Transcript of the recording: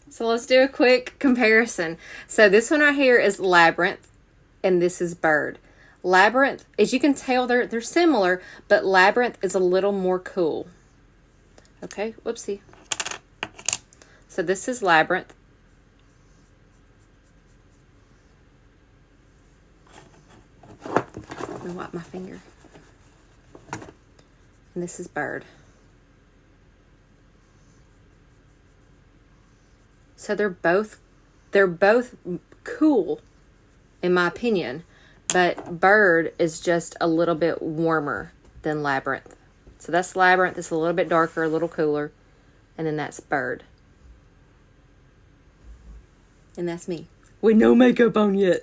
So let's do a quick comparison. So this one right here is Labyrinth, and this is Bird. Labyrinth, as you can tell, they're similar, but Labyrinth is a little more cool. Okay, whoopsie. So this is Labyrinth. Let me wipe my finger. And this is Bird. So they're both cool, in my opinion, but Bird is just a little bit warmer than Labyrinth. So that's Labyrinth. It's a little bit darker, a little cooler, and then that's Bird. And that's me with no makeup on yet.